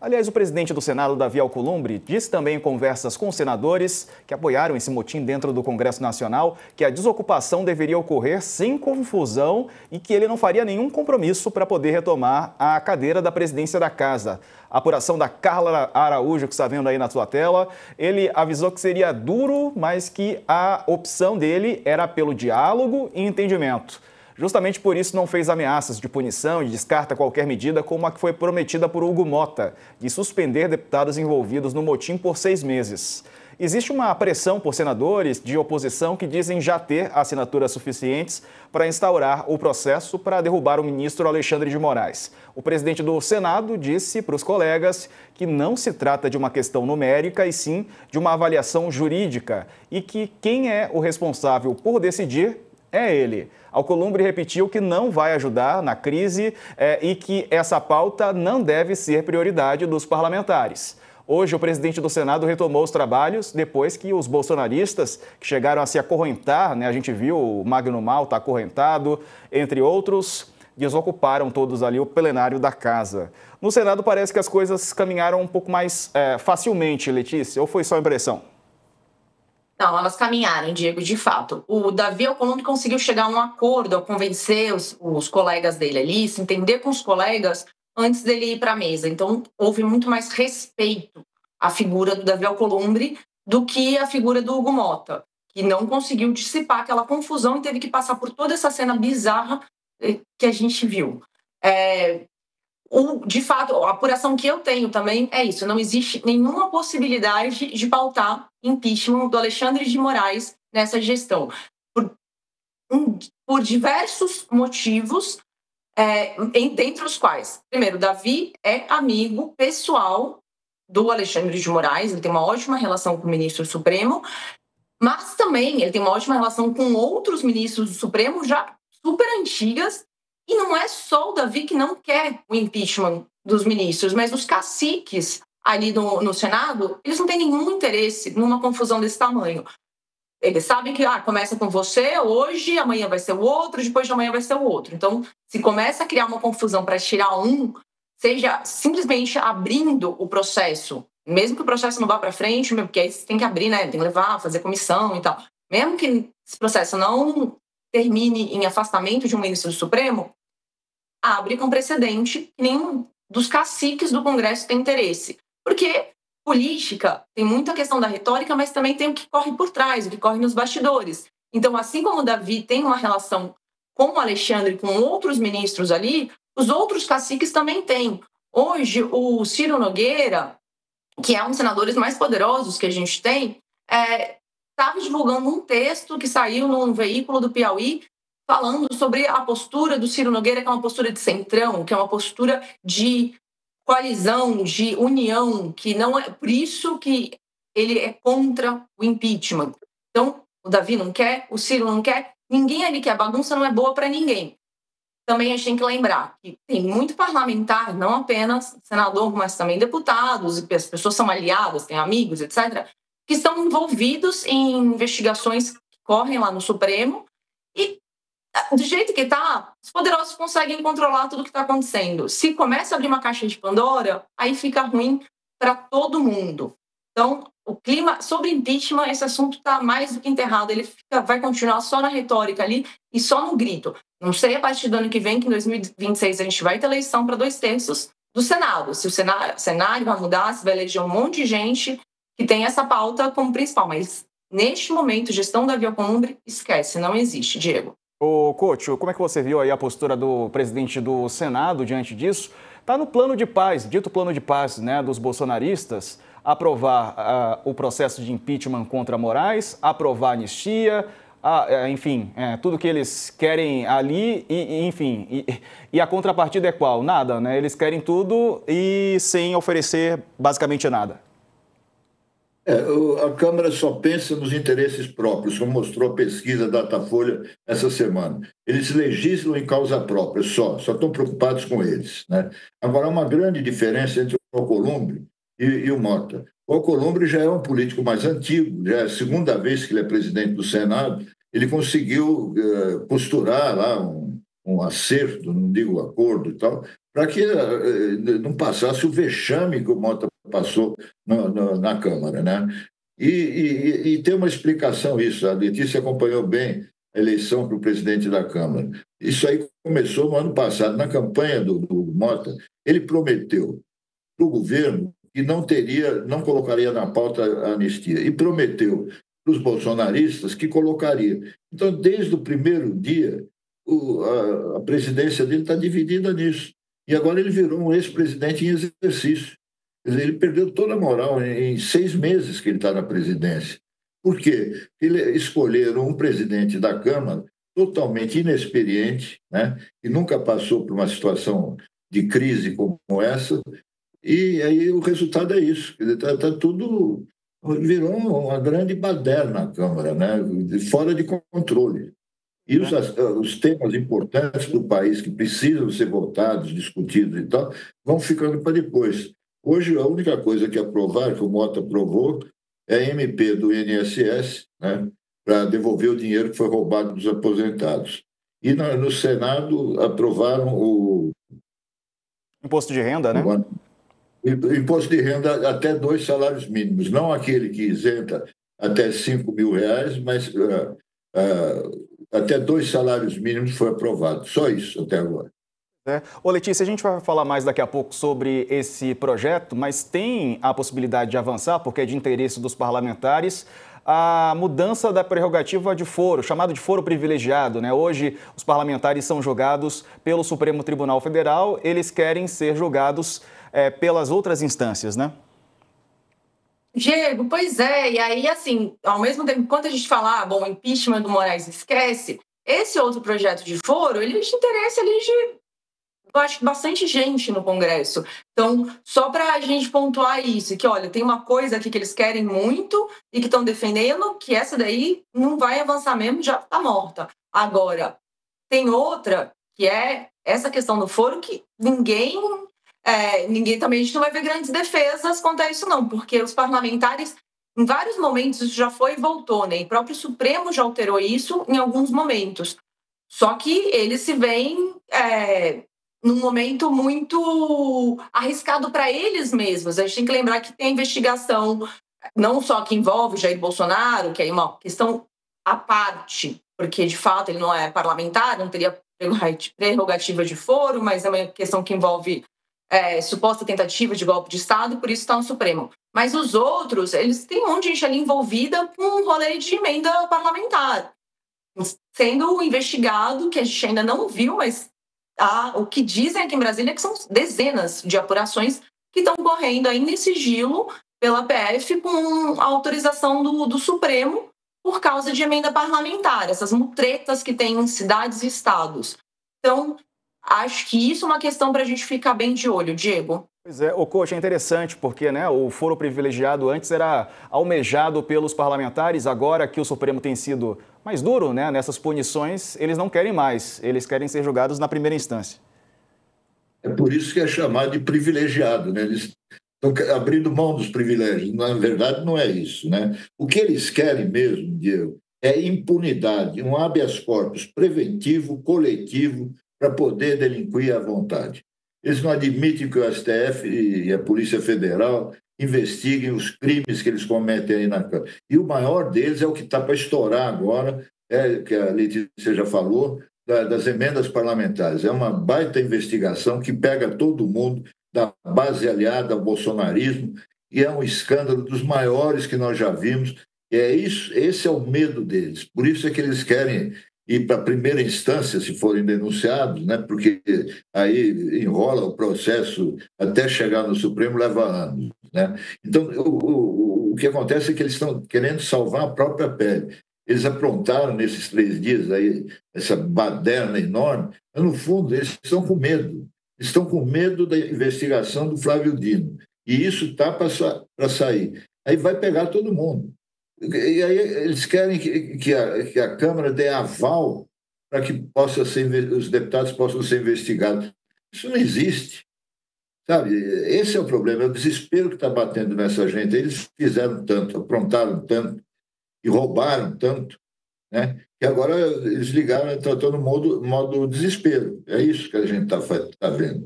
Aliás, o presidente do Senado, Davi Alcolumbre, disse também em conversas com senadores que apoiaram esse motim dentro do Congresso Nacional que a desocupação deveria ocorrer sem confusão e que ele não faria nenhum compromisso para poder retomar a cadeira da presidência da Casa. A apuração da Carla Araújo, que está vendo aí na sua tela, ele avisou que seria duro, mas que a opção dele era pelo diálogo e entendimento. Justamente por isso não fez ameaças de punição e descarta qualquer medida como a que foi prometida por Hugo Mota, de suspender deputados envolvidos no motim por 6 meses. Existe uma pressão por senadores de oposição que dizem já ter assinaturas suficientes para instaurar o processo para derrubar o ministro Alexandre de Moraes. O presidente do Senado disse para os colegas que não se trata de uma questão numérica e sim de uma avaliação jurídica e que quem é o responsável por decidir é ele. Alcolumbre repetiu que não vai ajudar na crise e que essa pauta não deve ser prioridade dos parlamentares. Hoje, o presidente do Senado retomou os trabalhos depois que os bolsonaristas que chegaram a se acorrentar, a gente viu o Magno Malta acorrentado, entre outros, desocuparam todos ali o plenário da casa. No Senado parece que as coisas caminharam um pouco mais facilmente, Letícia, ou foi só impressão? Não, elas caminharam, Diego, de fato. O Davi Alcolumbre conseguiu chegar a um acordo, a convencer os colegas dele ali, se entender com os colegas antes dele ir para a mesa. Então, houve muito mais respeito à figura do Davi Alcolumbre do que à figura do Hugo Mota, que não conseguiu dissipar aquela confusão e teve que passar por toda essa cena bizarra que a gente viu. De fato, a apuração que eu tenho também é isso. Não existe nenhuma possibilidade de pautar impeachment do Alexandre de Moraes nessa gestão. Por diversos motivos, dentre os quais, primeiro, Davi é amigo pessoal do Alexandre de Moraes, ele tem uma ótima relação com o ministro Supremo, mas também ele tem uma ótima relação com outros ministros do Supremo já super antigas. E não é só o Davi que não quer o impeachment dos ministros, mas os caciques ali no Senado, eles não têm nenhum interesse numa confusão desse tamanho. Eles sabem que começa com você hoje, amanhã vai ser o outro, depois de amanhã vai ser o outro. Então, se começa a criar uma confusão para tirar um, seja simplesmente abrindo o processo, mesmo que o processo não vá para frente, porque aí você tem que abrir, tem que levar, fazer comissão e tal. Mesmo que esse processo não termine em afastamento de um ministro do Supremo, abre com precedente que nenhum dos caciques do Congresso tem interesse. Porque política tem muita questão da retórica, mas também tem o que corre por trás, o que corre nos bastidores. Então, assim como o Davi tem uma relação com o Alexandre, com outros ministros ali, os outros caciques também têm. Hoje, o Ciro Nogueira, que é um dos senadores mais poderosos que a gente tem, estava divulgando um texto que saiu num veículo do Piauí falando sobre a postura do Ciro Nogueira, que é uma postura de centrão, que é uma postura de coalizão, de união, que não é por isso que ele é contra o impeachment. Então, o Davi não quer, o Ciro não quer, ninguém ali quer. A bagunça não é boa para ninguém. Também a gente tem que lembrar que tem muito parlamentar, não apenas senador, mas também deputados, e as pessoas são aliadas, têm amigos, etc., que estão envolvidos em investigações que correm lá no Supremo e, do jeito que está, os poderosos conseguem controlar tudo o que está acontecendo. Se começa a abrir uma caixa de Pandora, aí fica ruim para todo mundo. Então, o clima sobre impeachment, esse assunto está mais do que enterrado. Ele vai continuar só na retórica ali e só no grito. Não sei a partir do ano que vem, que em 2026 a gente vai ter eleição para 2/3 do Senado. Se o cenário vai mudar, se vai eleger um monte de gente que tem essa pauta como principal. Mas, neste momento, gestão da Davi Alcolumbre, esquece, não existe, Diego. Ô, Couto, como é que você viu aí a postura do presidente do Senado diante disso? Está no plano de paz, dito plano de paz, dos bolsonaristas, aprovar o processo de impeachment contra Moraes, aprovar a anistia, enfim, tudo que eles querem ali, e a contrapartida é qual? Nada, né? Eles querem tudo e sem oferecer basicamente nada. A Câmara só pensa nos interesses próprios, como mostrou a pesquisa Datafolha essa semana. Eles legislam em causa própria, só estão preocupados com eles, né? Agora, há uma grande diferença entre o Alcolumbre e o Mota. O Alcolumbre já é um político mais antigo, já é a segunda vez que ele é presidente do Senado. Ele conseguiu costurar lá um acerto, não digo acordo e tal, para que não passasse o vexame que o Mota passou na Câmara, né? E tem uma explicação isso. A Letícia acompanhou bem a eleição para o presidente da Câmara. Isso aí começou no ano passado, na campanha do Mota. Ele prometeu para o governo que não colocaria na pauta a anistia, e prometeu para os bolsonaristas que colocaria. Então, desde o primeiro dia, a presidência dele está dividida nisso. E agora ele virou um ex-presidente em exercício. Quer dizer, ele perdeu toda a moral em 6 meses que ele está na presidência. Por quê? Escolheram um presidente da Câmara totalmente inexperiente, né? Que nunca passou por uma situação de crise como essa, e aí o resultado é isso. Quer dizer, tá tudo... Virou uma grande baderna na Câmara, né? Fora de controle. E os temas importantes do país que precisam ser votados, discutidos e tal, vão ficando para depois. Hoje, a única coisa que aprovaram, que o Mota aprovou, é a MP do INSS, né, para devolver o dinheiro que foi roubado dos aposentados. E no Senado aprovaram o Imposto de renda, né? o imposto de renda até 2 salários mínimos, não aquele que isenta até R$ 5.000, mas até 2 salários mínimos foi aprovado. Só isso até agora. Ô Letícia, a gente vai falar mais daqui a pouco sobre esse projeto, mas tem a possibilidade de avançar, porque é de interesse dos parlamentares, a mudança da prerrogativa de foro, chamado de foro privilegiado, né? Hoje, os parlamentares são julgados pelo Supremo Tribunal Federal, eles querem ser julgados pelas outras instâncias, né? Diego, pois é, e aí, assim, ao mesmo tempo, enquanto a gente fala, bom, o impeachment do Moraes esquece, esse outro projeto de foro, ele de interesse ali de, eu acho que bastante gente no Congresso. Então, só para a gente pontuar isso, que olha, tem uma coisa aqui que eles querem muito e que estão defendendo, que essa daí não vai avançar mesmo, já está morta. Agora, tem outra, que é essa questão do foro, que ninguém também, a gente não vai ver grandes defesas quanto a isso não, porque os parlamentares, em vários momentos, isso já foi e voltou, né? E o próprio Supremo já alterou isso em alguns momentos. Só que eles se veem num momento muito arriscado para eles mesmos. A gente tem que lembrar que tem a investigação, não só que envolve o Jair Bolsonaro, que é uma questão à parte, porque de fato ele não é parlamentar, não teria prerrogativa de foro, mas é uma questão que envolve suposta tentativa de golpe de Estado, por isso está no Supremo. Mas os outros, eles têm um monte de gente ali envolvida com um rolê de emenda parlamentar, sendo investigado, que a gente ainda não viu, mas o que dizem aqui em Brasília é que são dezenas de apurações que estão correndo ainda em sigilo pela PF com a autorização do Supremo por causa de emenda parlamentar, essas mutretas que tem em cidades e estados. Então, acho que isso é uma questão para a gente ficar bem de olho, Diego. Pois é, o coach, é interessante porque, né, o foro privilegiado antes era almejado pelos parlamentares, agora que o Supremo tem sido mais duro, né, nessas punições, eles não querem mais, eles querem ser julgados na primeira instância. É por isso que é chamado de privilegiado, né? Eles estão abrindo mão dos privilégios. Na verdade, não é isso, né? O que eles querem mesmo, Diego, é impunidade, um habeas corpus preventivo, coletivo, para poder delinquir à vontade. Eles não admitem que o STF e a Polícia Federal investiguem os crimes que eles cometem aí na Câmara. E o maior deles é o que está para estourar agora, que a Letícia já falou, das emendas parlamentares. É uma baita investigação que pega todo mundo da base aliada ao bolsonarismo e é um escândalo dos maiores que nós já vimos. Esse é o medo deles. Por isso é que eles querem ir para a primeira instância, se forem denunciados, né? Porque aí enrola o processo até chegar no Supremo, leva anos, né? Então, o que acontece é que eles estão querendo salvar a própria pele. Eles aprontaram nesses 3 dias aí essa baderna enorme, mas, no fundo, eles estão com medo. Estão com medo da investigação do Flávio Dino. E isso está para sair. Aí vai pegar todo mundo. E aí eles querem que a Câmara dê aval para que os deputados possam ser investigados. Isso não existe. Sabe? Esse é o problema, é o desespero que está batendo nessa gente. Eles fizeram tanto, aprontaram tanto e roubaram tanto, né? Que agora eles ligaram, estão no modo desespero. É isso que a gente está vendo.